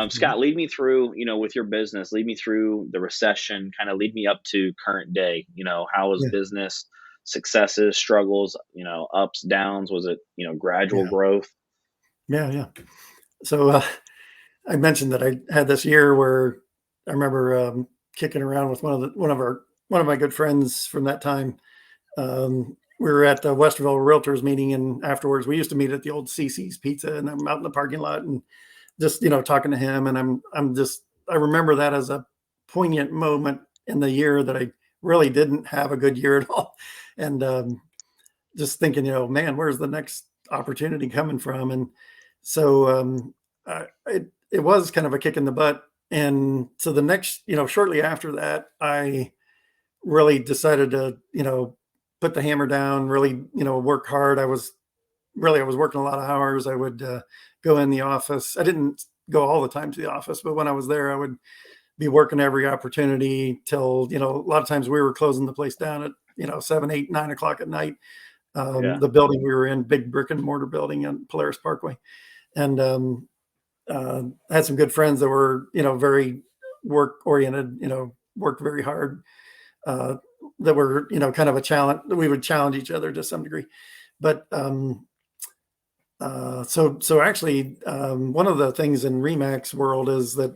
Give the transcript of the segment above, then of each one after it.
Scott, Mhm. lead me through, with your business, lead me through the recession, kind of lead me up to current day. How was Yeah, business, successes, struggles, ups, downs? Was it, gradual yeah, growth? yeah. So I mentioned that I had this year where I remember kicking around with one of my good friends from that time. We were at the Westerville Realtors meeting, and afterwards we used to meet at the old CC's Pizza, and I'm out in the parking lot and just talking to him, and I remember that as a poignant moment in the year that I really didn't have a good year at all, and just thinking, man, where's the next opportunity coming from? And so it was kind of a kick in the butt. And so the next, shortly after that, I really decided to, put the hammer down, really, work hard. I was working a lot of hours. I would go in the office. I didn't go all the time to the office, but when I was there, I would be working every opportunity till, a lot of times we were closing the place down at, 7, 8, 9 o'clock at night. Yeah. The building we were in, big brick and mortar building on Polaris Parkway, and I had some good friends that were very work oriented, worked very hard. Uh, that were kind of a challenge. We would challenge each other to some degree, but so actually, one of the things in Remax world is that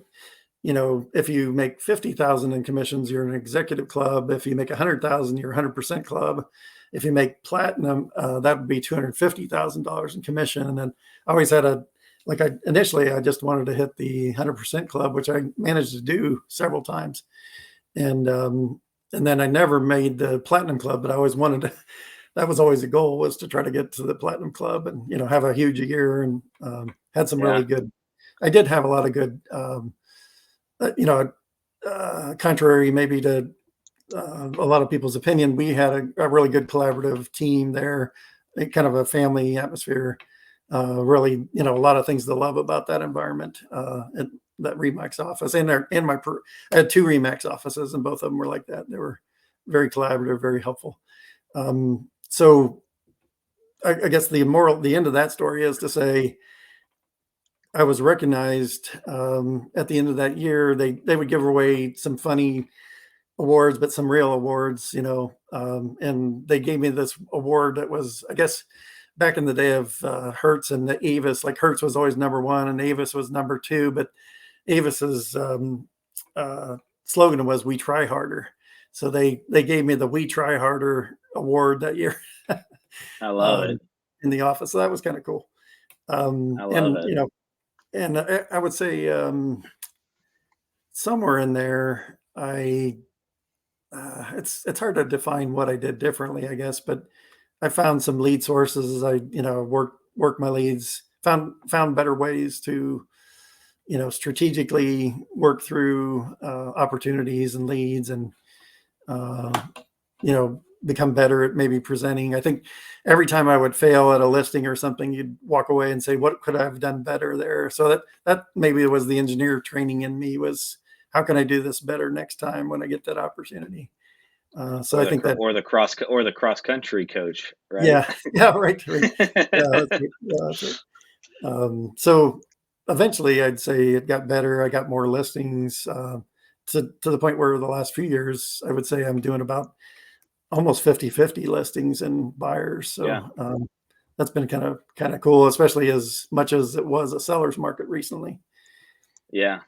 if you make 50,000 in commissions, you're an executive club. If you make 100,000, you're 100% club. If you make platinum, that would be $250,000 in commission. And then I always had initially I just wanted to hit the 100% club, which I managed to do several times. And then I never made the platinum club, but I always wanted to. That was always the goal, was to try to get to the platinum club and have a huge year, and had some Yeah. really good. I did have a lot of good. Contrary maybe to a lot of people's opinion, we had a really good collaborative team there, kind of a family atmosphere. Really, a lot of things to love about that environment, at that Remax office. I had two Remax offices, and both of them were like that. They were very collaborative, very helpful. So I guess the end of that story is to say, I was recognized at the end of that year. They would give away some funny awards, but some real awards, and they gave me this award that was, I guess, back in the day of Hertz and the Avis. Like Hertz was always number one, and Avis was number two, but Avis's slogan was "We try harder." So they gave me the "We Try Harder" award that year, I love um, it. in the office. So that was kind of cool. I love And it. and I would say somewhere in there, it's hard to define what I did differently, I guess, but I found some lead sources. I work my leads, found better ways to strategically work through opportunities and leads, and uh, become better at maybe presenting. I think every time I would fail at a listing or something, you'd walk away and say, what could I have done better there? So that maybe was the engineer training in me, was how can I do this better next time when I get that opportunity? So I think that, Or the cross country coach, right? yeah, yeah, right. Yeah, that's right. So eventually I'd say it got better. I got more listings, to the point where the last few years, I would say I'm doing about almost 50-50 listings and buyers. Yeah. So that's been kind of cool, especially as much as it was a seller's market recently. Yeah.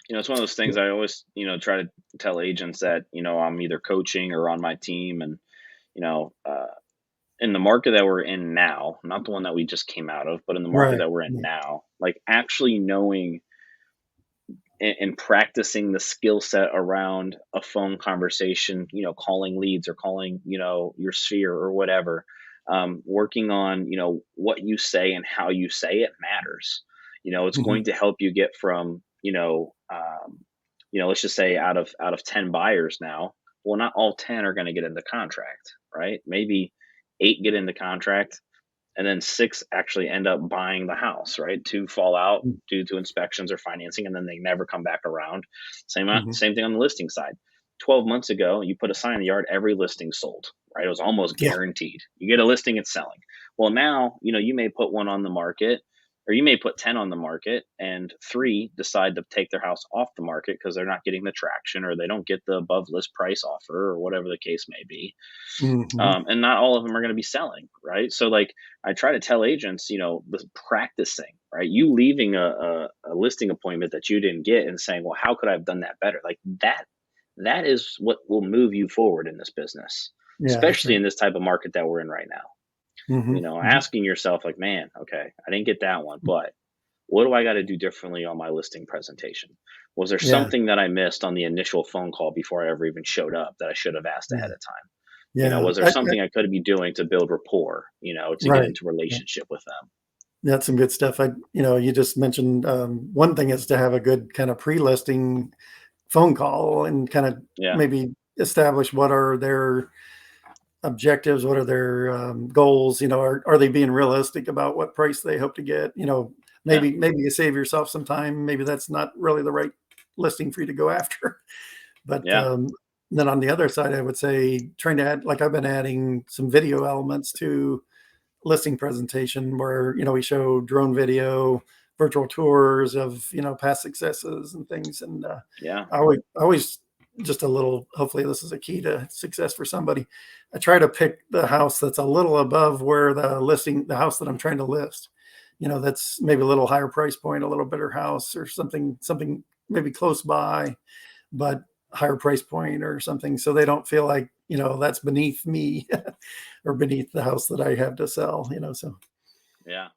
It's one of those things I always, try to tell agents that, I'm either coaching or on my team. And, you know, uh, in the market that we're in now, not the one that we just came out of, but in the market Right. that we're in Yeah. now, like actually knowing and practicing the skill set around a phone conversation, calling leads or calling, your sphere or whatever, working on, what you say and how you say it matters. It's Mhm. going to help you get from, let's just say out of 10 buyers now, well, not all 10 are going to get into contract, right? Maybe 8 get into contract, and then 6 actually end up buying the house, right? 2 fall out due to inspections or financing, and then they never come back around. Mhm. Same thing on the listing side. 12 months ago, you put a sign in the yard, every listing sold, right? It was almost Yeah. guaranteed. You get a listing, it's selling. Well, now, you may put one on the market or you may put 10 on the market and 3 decide to take their house off the market because they're not getting the traction or they don't get the above list price offer or whatever the case may be. Mhm. And not all of them are going to be selling, right? So like I try to tell agents, practicing, right? You leaving a listing appointment that you didn't get and saying, well, how could I have done that better? Like that is what will move you forward in this business, Yeah, that's especially right. in this type of market that we're in right now. Mhm, mhm. Asking yourself like, man, okay, I didn't get that one, but what do I got to do differently on my listing presentation? Was there Yeah, something that I missed on the initial phone call before I ever even showed up that I should have asked yeah, ahead of time? yeah. Was there something I could be doing to build rapport, to get Right. into Yeah. relationship with them? That's some good stuff. You just mentioned, one thing is to have a good kind of pre-listing phone call and kind of Yeah. maybe establish what are their objectives, what are their, goals, are they being realistic about what price they hope to get? Yeah. Maybe you save yourself some time, maybe that's not really the right listing for you to go after. But, Yeah. then on the other side, I would say trying to add like I've been adding some video elements to listing presentation where, we show drone video, virtual tours of, past successes and things. And Yeah. I always just a little, hopefully this is a key to success for somebody. I try to pick the house that's a little above where the house that I'm trying to list, that's maybe a little higher price point, a little better house or something maybe close by, but higher price point or something. So they don't feel like, that's beneath me or beneath the house that I have to sell. So Yeah.